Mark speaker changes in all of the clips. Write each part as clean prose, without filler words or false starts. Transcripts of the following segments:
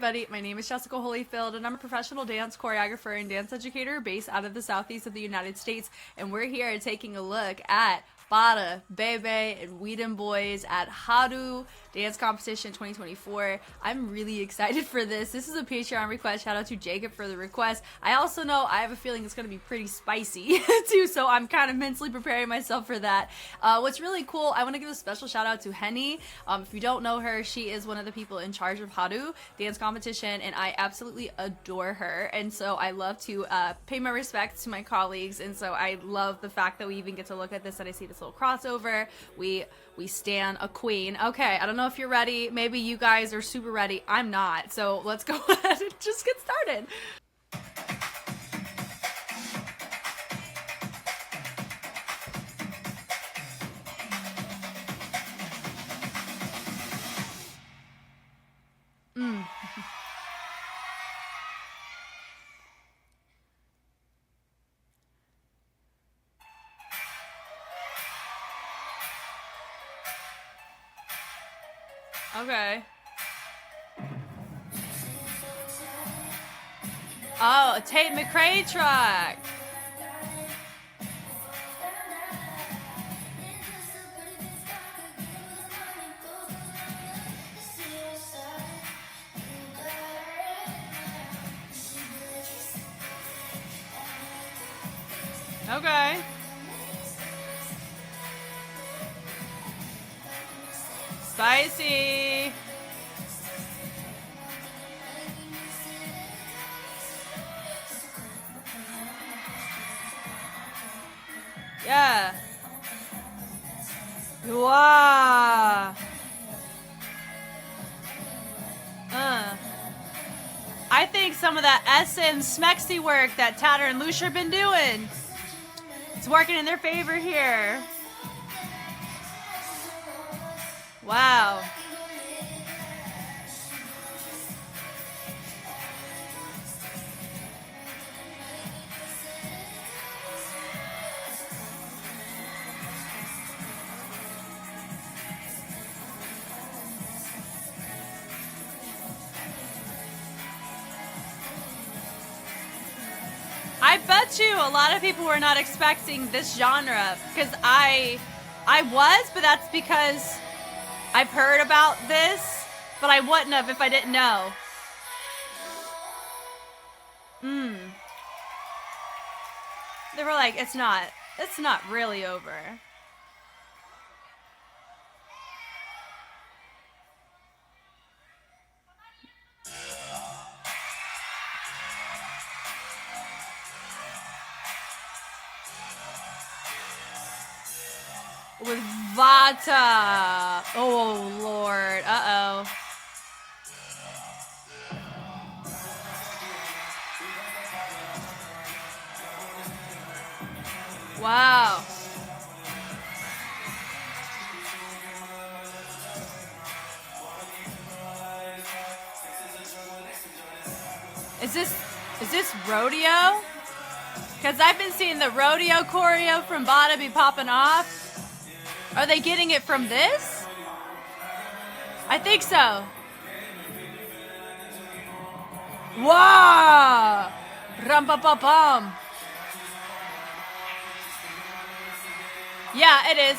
Speaker 1: everybody. My name is Jessica Holyfield, and I'm a professional dance choreographer and dance educator based out of the southeast of the United States. And we're here taking a look at Bada, Bebe, and Boyz at Haru Dance Competition 2024. I'm really excited for this. This is a Patreon request. Shout out to Jacob for the request. I also know I have a feeling it's going to be pretty spicy too, so I'm kind of mentally preparing myself for that. What's really cool, I want to give a special shout out to Henny. If you don't know her, she is one of the people in charge of Haru Dance Competition, and I absolutely adore her. And so I love to pay my respects to my colleagues, and so I love the fact that we even get to look at this and I see this little crossover. We stan a queen. Okay, I don't know if you're ready. Maybe you guys are super ready. I'm not. So let's go ahead and just get started. Okay. Oh, a Tate McRae track. Okay. Spicy. Yeah. Wow. I think some of that SM Smexy work that Tatter and Lucia been doing, it's working in their favor here. Wow. I bet you a lot of people were not expecting this genre, because I was, but that's because I've heard about this, but I wouldn't have if I didn't know. They were like, it's not really over. With Bada. Oh, Lord. Uh-oh. Wow. Is this rodeo? Because I've been seeing the rodeo choreo from Bada be popping off. Are they getting it from this? I think so. Wow! Rum-pa-pa-pum. Yeah, it is.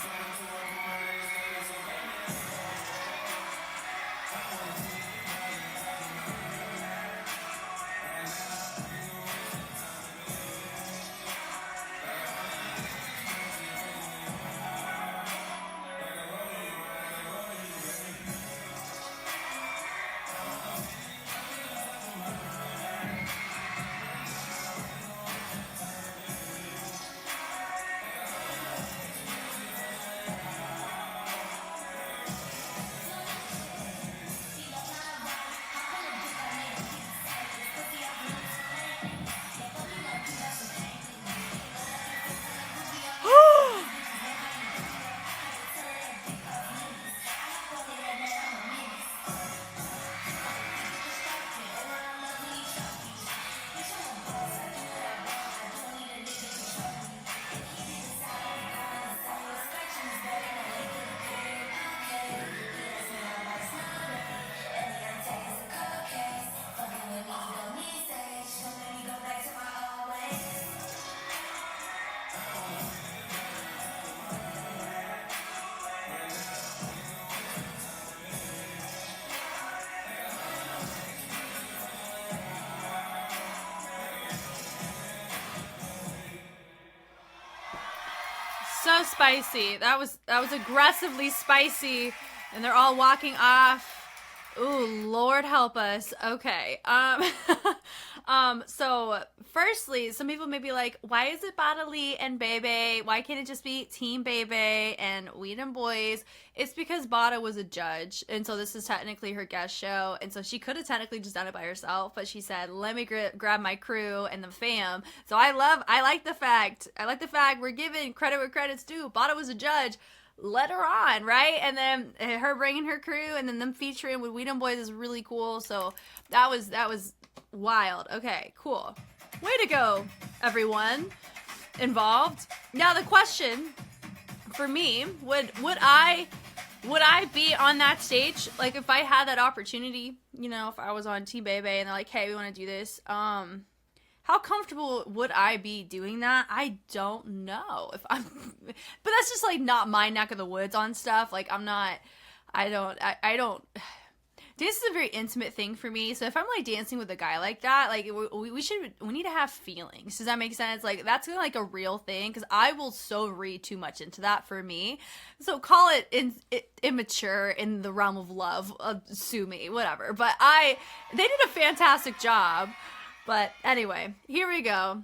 Speaker 1: so spicy. That was aggressively spicy, and they're all walking off. Ooh, Lord help us. Okay. So firstly, some people may be like, why is it Bada and Bebe? Why can't it just be Team Bebe and Weed and Boyz? It's because Bada was a judge, and so this is technically her guest show, and so she could have technically just done it by herself, but she said, let me grab my crew and the fam. So I like the fact we're giving credit where credit's due. Bada was a judge. Let her on, right? And then her bringing her crew and then them featuring with Weed and Boyz is really cool. So that was wild. Okay, cool. Way to go, everyone involved. Now the question for me, would I be on that stage? Like if I had that opportunity, you know, if I was on Team Bebe and they're like, hey, we want to do this, how comfortable would I be doing that? I don't know if I'm, but that's just like not my neck of the woods on stuff. Like I don't, dance is a very intimate thing for me. So if I'm like dancing with a guy like that, like we need to have feelings. Does that make sense? Like that's like a real thing. Cause I will so read too much into that for me. So call it immature in the realm of love, sue me, whatever. But they did a fantastic job. But anyway, here we go.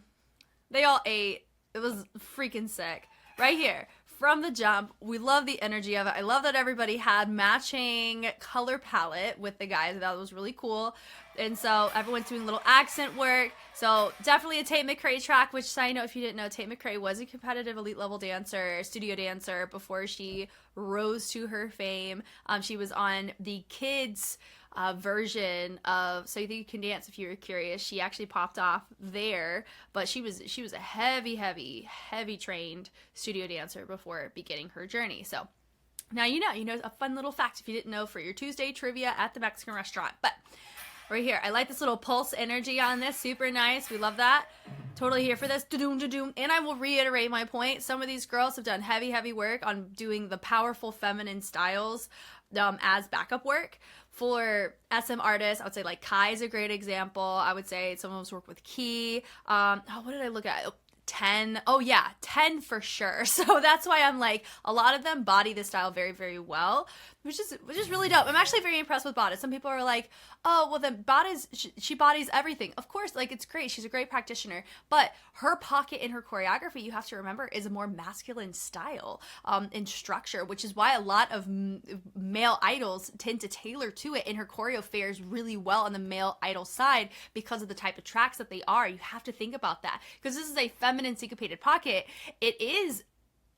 Speaker 1: They all ate. It was freaking sick. Right here. From the jump, we love the energy of it. I love that everybody had matching color palette with the guys. That was really cool. And so everyone's doing little accent work. So definitely a Tate McRae track, which side note, if you didn't know, Tate McRae was a competitive elite level dancer, studio dancer before she rose to her fame. She was on the kids' version of So You Think You Can Dance, if you were curious. She actually popped off there, but she was a heavy trained studio dancer before beginning her journey. So now you know a fun little fact if you didn't know for your Tuesday trivia at the Mexican restaurant. But right here, I like this little pulse energy on this. Super nice. We love that. Totally here for this. And I will reiterate my point. Some of these girls have done heavy work on doing the powerful feminine styles as backup work. For SM artists, I would say like Kai is a great example. I would say some of us work with Key. What did I look at? 10. Oh yeah, 10 for sure. So that's why I'm like, a lot of them body the style very, very well, which is really dope. I'm actually very impressed with Bada. Some people are like, oh, well then she bodies everything. Of course, like it's great. She's a great practitioner, but her pocket in her choreography, you have to remember, is a more masculine style in structure, which is why a lot of male idols tend to tailor to it, and her choreo fares really well on the male idol side because of the type of tracks that they are. You have to think about that because this is a feminine syncopated pocket. It is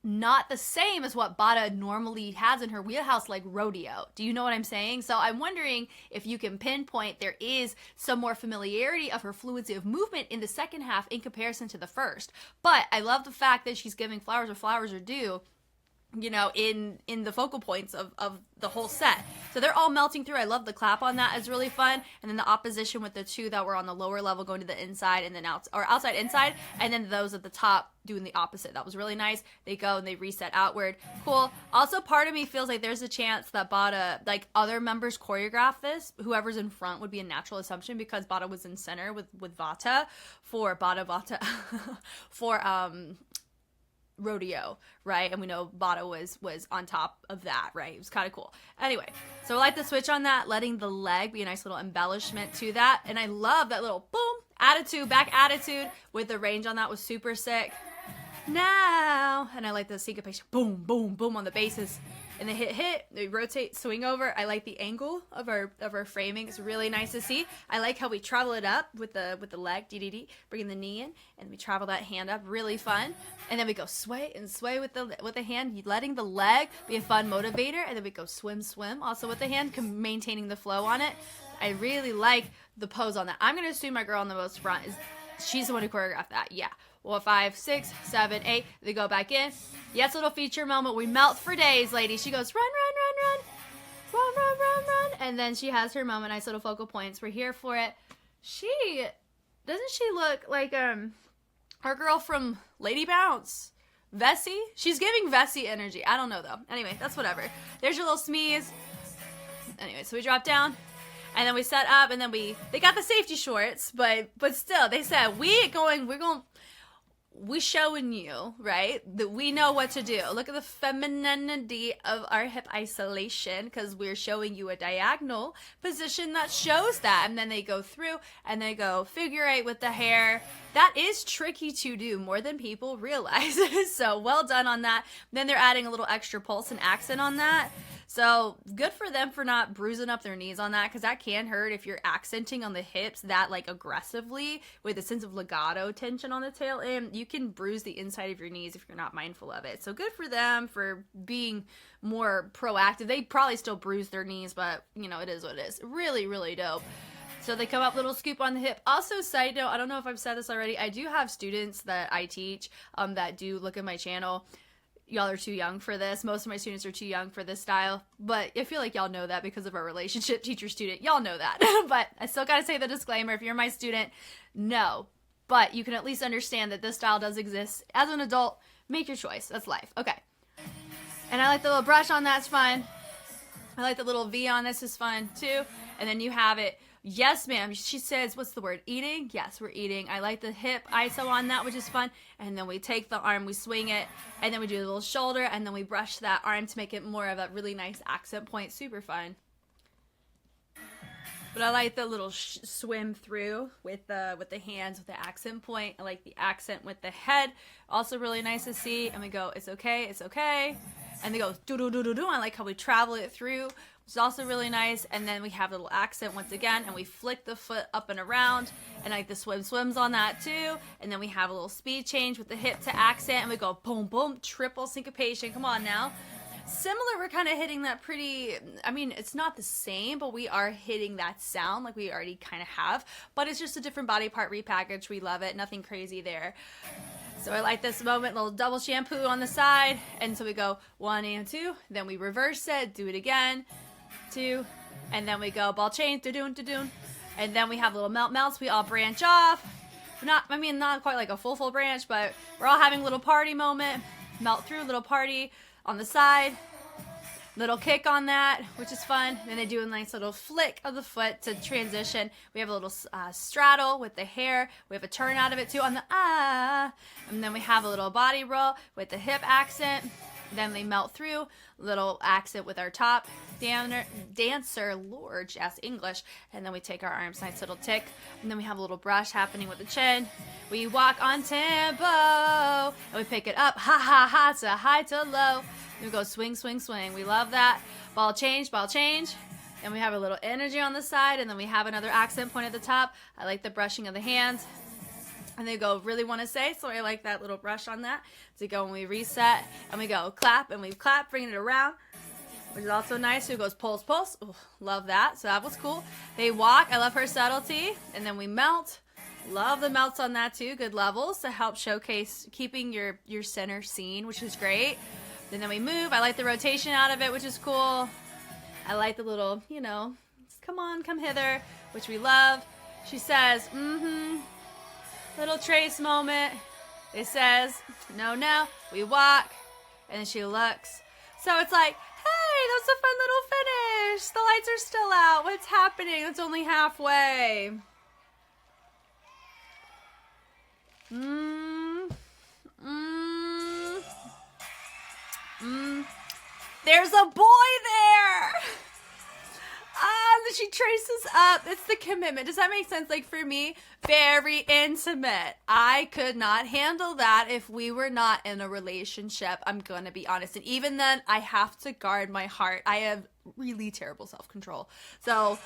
Speaker 1: not the same as what Bada normally has in her wheelhouse, like rodeo. Do you know what I'm saying? So I'm wondering if you can pinpoint there is some more familiarity of her fluency of movement in the second half in comparison to the first. But I love the fact that she's giving flowers where flowers are due, you know, in the focal points of the whole set. So they're all melting through. I love the clap on that. It's really fun. And then the opposition with the two that were on the lower level going to the inside and then outside inside, and then those at the top doing the opposite. That was really nice. They go and they reset outward. Cool. Also, part of me feels like there's a chance that Bada, like other members choreograph this. Whoever's in front would be a natural assumption because Bada was in center with Vata for Vata for rodeo, right? And we know Bada was on top of that, right? It was kind of cool. Anyway, so I like the switch on that, letting the leg be a nice little embellishment to that. And I love that little boom attitude, back attitude with the range on that was super sick. Now, and I like the syncopation, boom, boom, boom on the bases. And the hit, they rotate, swing over. I like the angle of our framing. It's really nice to see. I like how we travel it up with the leg, bringing the knee in, and we travel that hand up. Really fun. And then we go sway and sway with the hand, letting the leg be a fun motivator. And then we go swim, also with the hand, maintaining the flow on it. I really like the pose on that. I'm gonna assume my girl on the most front she's the one who choreographed that. Yeah. Well, 5, 6, 7, 8. They go back in. Yes, little feature moment. We melt for days, ladies. She goes, run. And then she has her moment. Nice little focal points. We're here for it. Doesn't she look like our girl from Lady Bounce? Vessi? She's giving Vessi energy. I don't know, though. Anyway, that's whatever. There's your little smeeze. Anyway, so we drop down. And then we set up, and then they got the safety shorts, but still, they said, we're going we showing you, right, that we know what to do. Look at the femininity of our hip isolation, because we're showing you a diagonal position that shows that. And then they go through and they go figure eight with the hair. That is tricky to do, more than people realize. So well done on that. Then they're adding a little extra pulse and accent on that. So good for them for not bruising up their knees on that, because that can hurt if you're accenting on the hips that like aggressively with a sense of legato tension on the tail end. You can bruise the inside of your knees if you're not mindful of it. So good for them for being more proactive. They probably still bruise their knees, but you know, it is what it is. Really, really dope. So they come up, little scoop on the hip. Also, side note, I don't know if I've said this already, I do have students that I teach that do look at my channel. Y'all are too young for this. Most of my students are too young for this style, but I feel like y'all know that because of our relationship, teacher-student. Y'all know that. But I still gotta say the disclaimer, if you're my student, no. But you can at least understand that this style does exist. As an adult, make your choice. That's life. Okay. And I like the little brush on that's fun. I like the little V on this is fun too. And then you have it. Yes, ma'am. She says, what's the word? Eating? Yes, we're eating. I like the hip ISO on that, which is fun. And then we take the arm, we swing it, and then we do a little shoulder, and then we brush that arm to make it more of a really nice accent point. Super fun. But I like the little swim through with the hands, with the accent point. I like the accent with the head. Also really nice to see. And we go, it's okay, it's okay. And they go, do-do-do-do-do. I like how we travel it through. It's also really nice. And then we have the little accent once again, and we flick the foot up and around, and I like the swims on that too. And then we have a little speed change with the hip to accent, and we go boom, boom, triple syncopation. Come on now. Similar, we're kind of hitting that pretty, I mean, it's not the same, but we are hitting that sound like we already kind of have, but it's just a different body part repackaged. We love it. Nothing crazy there. So I like this moment, little double shampoo on the side. And so we go 1 and 2, then we reverse it, do it again. 2, and then we go ball change, da-doon, and then we have little melts. We all branch off. Not quite like a full branch, but we're all having a little party moment. Melt through, little party on the side. Little kick on that, which is fun. Then they do a nice little flick of the foot to transition. We have a little straddle with the hair. We have a turn out of it too on the and then we have a little body roll with the hip accent. Then they melt through, little accent with our top dancer, Lord, yes, English. And then we take our arms, nice little tick. And then we have a little brush happening with the chin. We walk on tempo, and we pick it up, ha, ha, ha, to high to low. We go swing, swing, swing. We love that. Ball change, ball change. And we have a little energy on the side, and then we have another accent point at the top. I like the brushing of the hands. And they go, really want to say, so I like that little brush on that. So we go and we reset, and we go clap, and we clap, bring it around, which is also nice. So it goes pulse, pulse. Ooh, love that. So that was cool. They walk. I love her subtlety. And then we melt. Love the melts on that too. Good levels to help showcase keeping your center seen, which is great. And then we move. I like the rotation out of it, which is cool. I like the little, come on, come hither, which we love. She says, little trace moment. It says, no, no. We walk, and then she looks. So it's like, hey, that was a fun little finish. The lights are still out. What's happening? It's only halfway. There's a boy there. Then she traces up. It's the commitment. Does that make sense? Like for me, very intimate. I could not handle that if we were not in a relationship. I'm going to be honest. And even then, I have to guard my heart. I have really terrible self-control. So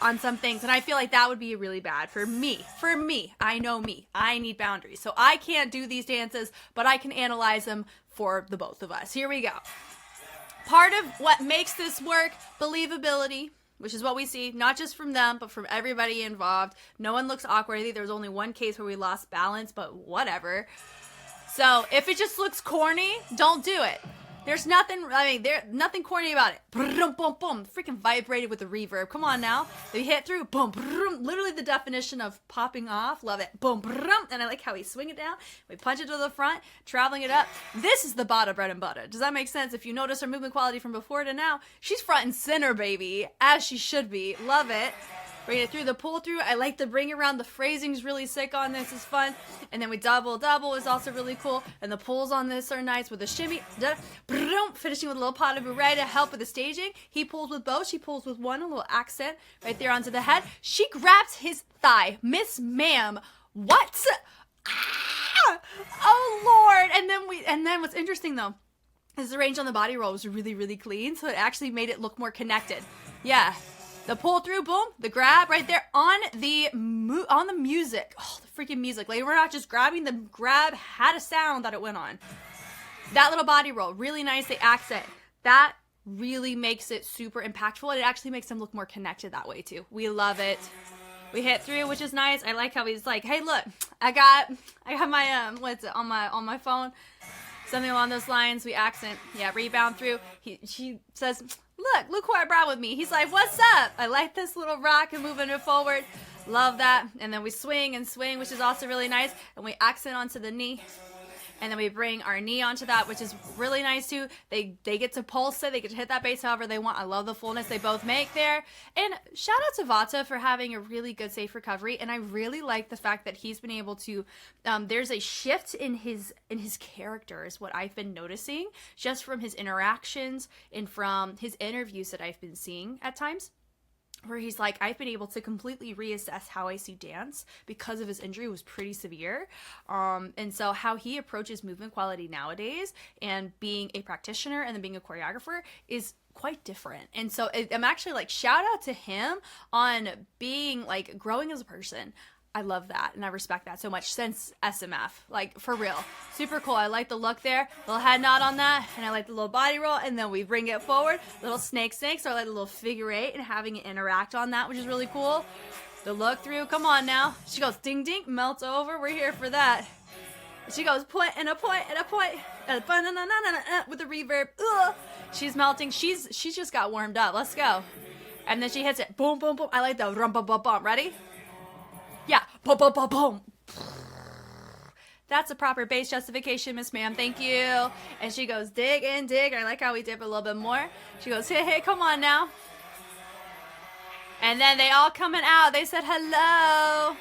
Speaker 1: on some things, and I feel like that would be really bad for me. For me, I know me. I need boundaries. So I can't do these dances, but I can analyze them for the both of us. Here we go. Part of what makes this work, believability, which is what we see, not just from them, but from everybody involved. No one looks awkward. I think there was only one case where we lost balance, but whatever. So if it just looks corny, don't do it. There's nothing, nothing corny about it. Boom, boom, boom. Freaking vibrated with the reverb. Come on now. They hit through. Boom, boom. Literally the definition of popping off. Love it. Boom, boom. And I like how we swing it down. We punch it to the front, traveling it up. This is the Bada bread and butter. Does that make sense? If you notice her movement quality from before to now, she's front and center, baby. As she should be. Love it. bring it through. The pull through, I like the bring around. The phrasing's really sick on this, is fun. And then we double is also really cool. And the pulls on this are nice with the shimmy. Finishing with a little pot of beret to help with the staging. He pulls with both. She pulls with one, a little accent right there onto the head. She grabs his thigh. Miss Ma'am, what? Ah! Oh Lord! And then what's interesting though is the range on the body roll was really, really clean, so it actually made it look more connected. Yeah. The pull through, boom, the grab right there on the music. Oh, the freaking music. Like, we're not just grabbing, the grab had a sound that it went on. That little body roll, really nice, the accent. That really makes it super impactful, and it actually makes them look more connected that way too. We love it. We hit through, which is nice. I like how he's like, hey, look, I got my, on my phone. Something along those lines. We accent, rebound through. She says, look who I brought with me. He's like, what's up? I like this little rock and moving it forward. Love that. And then we swing, which is also really nice. And we accent onto the knee. And then we bring our knee onto that, which is really nice too. They get to pulse it. They get to hit that bass however they want. I love the fullness they both make there. And shout out to Vata for having a really good safe recovery. And I really like the fact that he's been able to, there's a shift in his character is what I've been noticing just from his interactions and from his interviews that I've been seeing at times, where he's like, I've been able to completely reassess how I see dance because of his injury was pretty severe. And so how he approaches movement quality nowadays and being a practitioner and then being a choreographer is quite different. And so I'm actually like, shout out to him on being like growing as a person. I love that and I respect that so much since SMF, like for real. Super cool. I like the look there, little head nod on that, and I like the little body roll, and then we bring it forward, little snake, so I like the little figure eight and having it interact on that, which is really cool. The look through, come on now. She goes ding ding, melts over, we're here for that. She goes point and a point and a point, with the reverb. Ugh. She's melting, she's just got warmed up, let's go. And then she hits it, boom, boom, boom. I like the rum, bum, bum, bum. Ready? Yeah, boom, boom, boom, boom. That's a proper bass justification, Miss Ma'am. Thank you. And she goes, dig and dig. I like how we dip a little bit more. She goes, hey, come on now. And then they all coming out. They said hello.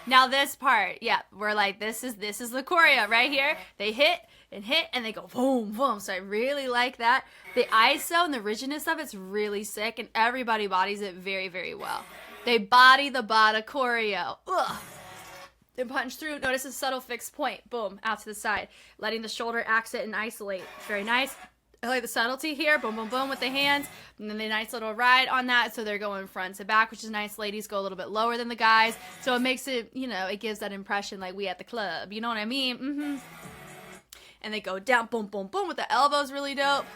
Speaker 1: Now this part, yeah, we're like, this is the choreo right here. They hit and they go boom, boom. So I really like that. The ISO and the rigidness of it's really sick, and everybody bodies it very, very well. They body the Bada choreo. Ugh. Then punch through. Notice a subtle fixed point. Boom. Out to the side. Letting the shoulder accent and isolate. Very nice. I like the subtlety here. Boom, boom, boom with the hands. And then the nice little ride on that. So they're going front to back, which is nice. Ladies go a little bit lower than the guys. So it makes it, it gives that impression like we at the club. You know what I mean? Mm-hmm. And they go down. Boom, boom, boom with the elbows. Really dope.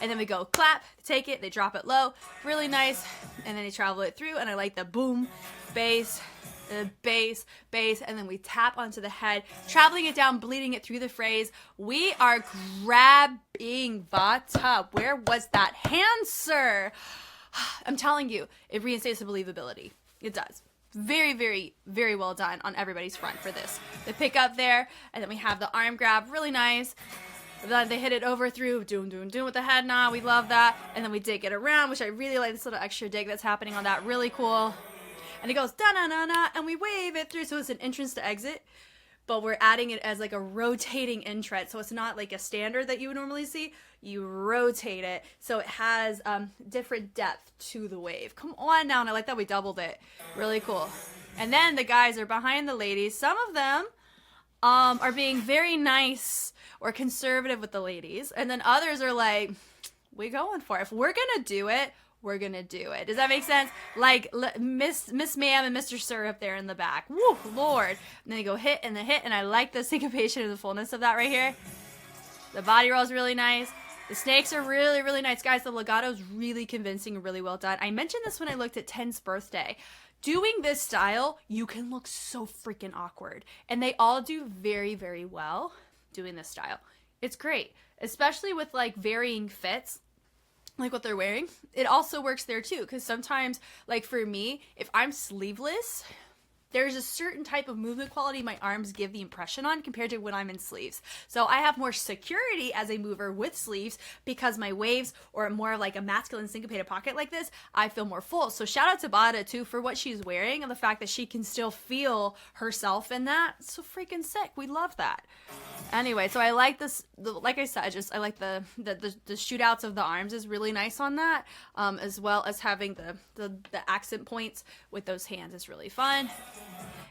Speaker 1: And then we go clap, take it, they drop it low, really nice, and then they travel it through, and I like the boom, bass, bass, bass, and then we tap onto the head, traveling it down, bleeding it through the phrase. We are grabbing Vata. Where was that hand, sir? I'm telling you, it reinstates the believability. It does. Very, very, very well done on everybody's front for this. The pick up there, and then we have the arm grab, really nice. Then they hit it over through, doom, with the head nod. We love that. And then we dig it around, which I really like this little extra dig that's happening on that. Really cool. And it goes da-na-na-na, and we wave it through. So it's an entrance to exit, but we're adding it as like a rotating entrance. So it's not like a standard that you would normally see. You rotate it. So it has different depth to the wave. Come on now. And I like that we doubled it. Really cool. And then the guys are behind the ladies. Some of them are being very nice or conservative with the ladies, and then others are like, we going for it. If we're gonna do it, we're gonna do it. Does that make sense? Like Miss Ma'am and Mr. Sir up there in the back. Woo, Lord. And then they go hit, and I like the syncopation and the fullness of that right here. The body roll is really nice. The snakes are really, really nice. Guys, the legato is really convincing and really well done. I mentioned this when I looked at 10's birthday. Doing this style, you can look so freaking awkward. And they all do very, very well doing this style. It's great, especially with like varying fits, like what they're wearing. It also works there too, because sometimes, like for me, if I'm sleeveless, there's a certain type of movement quality my arms give the impression on compared to when I'm in sleeves. So I have more security as a mover with sleeves because my waves, or more like a masculine syncopated pocket like this, I feel more full. So shout out to Bada too for what she's wearing and the fact that she can still feel herself in that. It's so freaking sick. We love that. Anyway, so I like this, like I said, I like the shootouts of the arms is really nice on that, as well as having the accent points with those hands is really fun.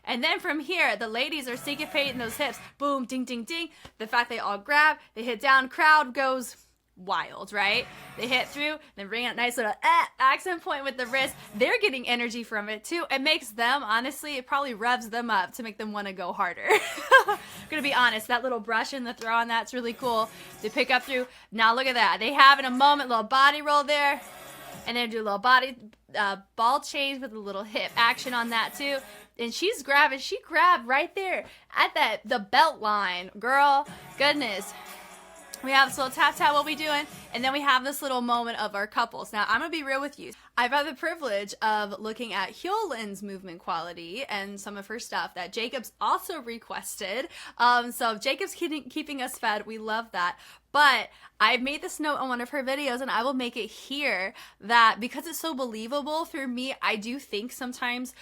Speaker 1: And then from here, the ladies are syncopating those hips. Boom, ding, ding, ding. The fact they all grab, they hit down, crowd goes wild, right? They hit through, then bring out a nice little accent point with the wrist. They're getting energy from it too. It makes them, honestly, it probably revs them up to make them want to go harder. I'm gonna be honest, that little brush and the throw on that's really cool to pick up through. Now look at that. They have in a moment, little body roll there, and then do a little body ball change with a little hip action on that too. And she's grabbing, she grabbed right there at the belt line. Girl, goodness. We have this little tap tap, what we doing, and then we have this little moment of our couples. Now, I'm going to be real with you. I've had the privilege of looking at Hyolin's movement quality and some of her stuff that Jacob's also requested. So if Jacob's keeping us fed, we love that. But I've made this note on one of her videos, and I will make it here, that because it's so believable for me, I do think sometimes,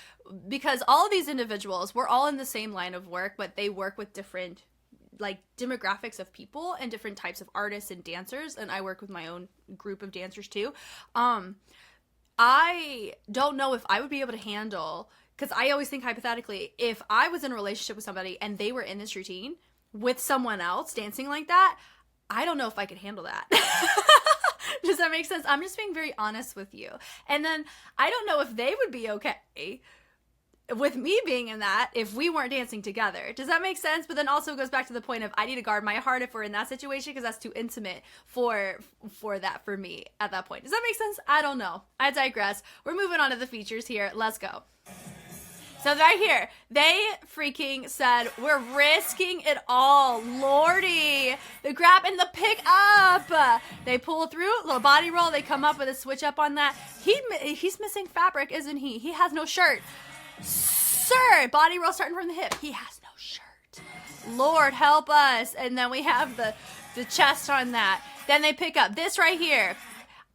Speaker 1: because all of these individuals, we're all in the same line of work, but they work with different like demographics of people and different types of artists and dancers, and I work with my own group of dancers too. I don't know if I would be able to handle, because I always think hypothetically, if I was in a relationship with somebody and they were in this routine with someone else dancing like that, I don't know if I could handle that. Does that make sense? I'm just being very honest with you. And then I don't know if they would be okay with me being in that if we weren't dancing together. Does that make sense? But then also it goes back to the point of I need to guard my heart if we're in that situation, because that's too intimate for that for me at that point. Does that make sense? I don't know. I digress. We're moving on to the features here. Let's go. So right here, they freaking said, we're risking it all. Lordy. The grab and the pick up. They pull through, little body roll. They come up with a switch up on that. He's missing fabric, isn't he? He has no shirt. Sir, body roll starting from the hip. He has no shirt. Lord help us. And then we have the chest on that. Then they pick up this right here.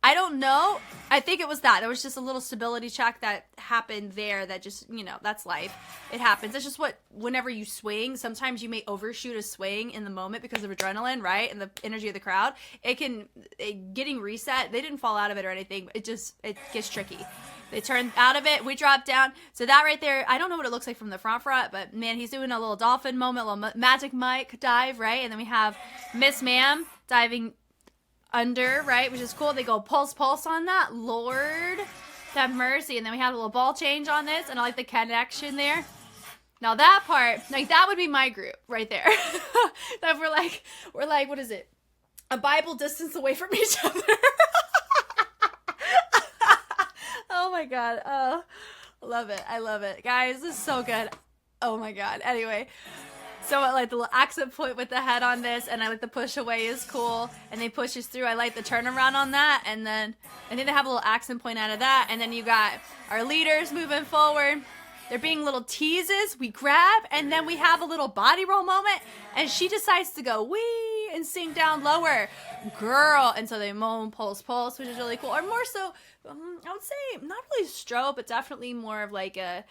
Speaker 1: I don't know. I think it was that. There was just a little stability check that happened there that just, that's life. It happens. It's just whenever you swing, sometimes you may overshoot a swing in the moment because of adrenaline, right? And the energy of the crowd. Getting reset, they didn't fall out of it or anything. It gets tricky. They turn out of it. We drop down. So that right there, I don't know what it looks like from the front, but man, he's doing a little dolphin moment, a little magic Mike dive, right? And then we have Miss Ma'am diving under, right, which is cool. They go pulse on that. Lord have mercy. And then we have a little ball change on this, and I like the connection there. Now that part, like, that would be my group right there. That we're like, what is it? A Bible distance away from each other. Oh my god. Oh, love it. I love it. Guys, this is so good. Oh my god. Anyway, so I like the little accent point with the head on this, and I like the push away is cool, and they push us through. I like the turnaround on that, and then they have a little accent point out of that, and then you got our leaders moving forward. They're being little teases. We grab, and then we have a little body roll moment, and she decides to go wee and sink down lower. Girl. And so they moan, pulse, which is really cool. Or more so, I would say, not really strobe, but definitely more of like a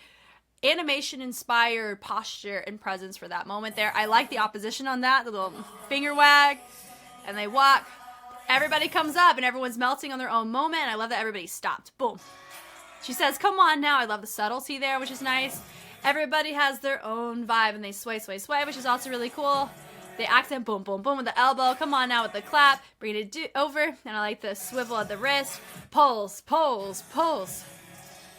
Speaker 1: animation-inspired posture and presence for that moment there. I like the opposition on that, the little finger wag, and they walk. Everybody comes up, and everyone's melting on their own moment. I love that everybody stopped. Boom. She says, come on now. I love the subtlety there, which is nice. Everybody has their own vibe, and they sway, which is also really cool. They accent, boom, boom, boom with the elbow. Come on now with the clap. Bring it over. And I like the swivel at the wrist. Pulse.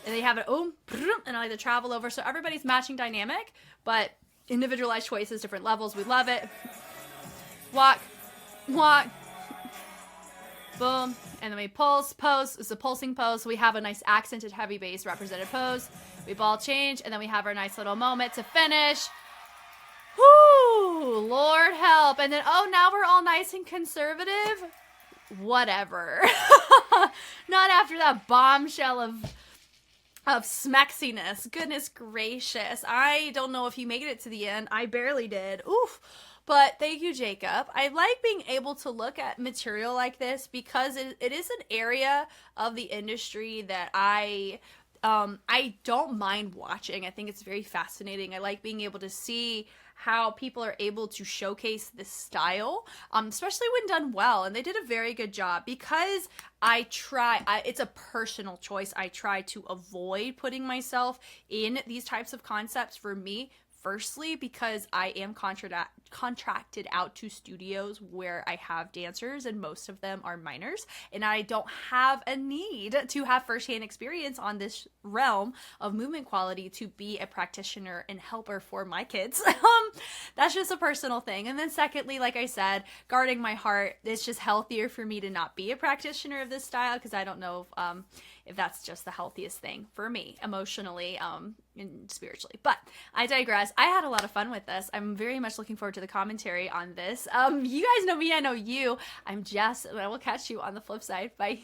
Speaker 1: And they have it, and I like to travel over. So everybody's matching dynamic, but individualized choices, different levels. We love it. Walk. Boom. And then we pulse, pose. It's a pulsing pose. So we have a nice accented heavy bass represented pose. We ball change, and then we have our nice little moment to finish. Whoo! Lord help. And then, now we're all nice and conservative. Whatever. Not after that bombshell of of smexiness. Goodness gracious. I don't know if you made it to the end. I barely did. Oof. But thank you, Jacob. I like being able to look at material like this because it is an area of the industry that I don't mind watching. I think it's very fascinating. I like being able to see how people are able to showcase this style, especially when done well. And they did a very good job because it's a personal choice. I try to avoid putting myself in these types of concepts for me. Firstly, because I am contracted out to studios where I have dancers, and most of them are minors, and I don't have a need to have firsthand experience on this realm of movement quality to be a practitioner and helper for my kids. That's just a personal thing. And then secondly, like I said, guarding my heart, it's just healthier for me to not be a practitioner of this style because I don't know if that's just the healthiest thing for me emotionally and spiritually. But I digress. I had a lot of fun with this. I'm very much looking forward to the commentary on this. You guys know me, I know you. I'm Jess, and I will catch you on the flip side. Bye.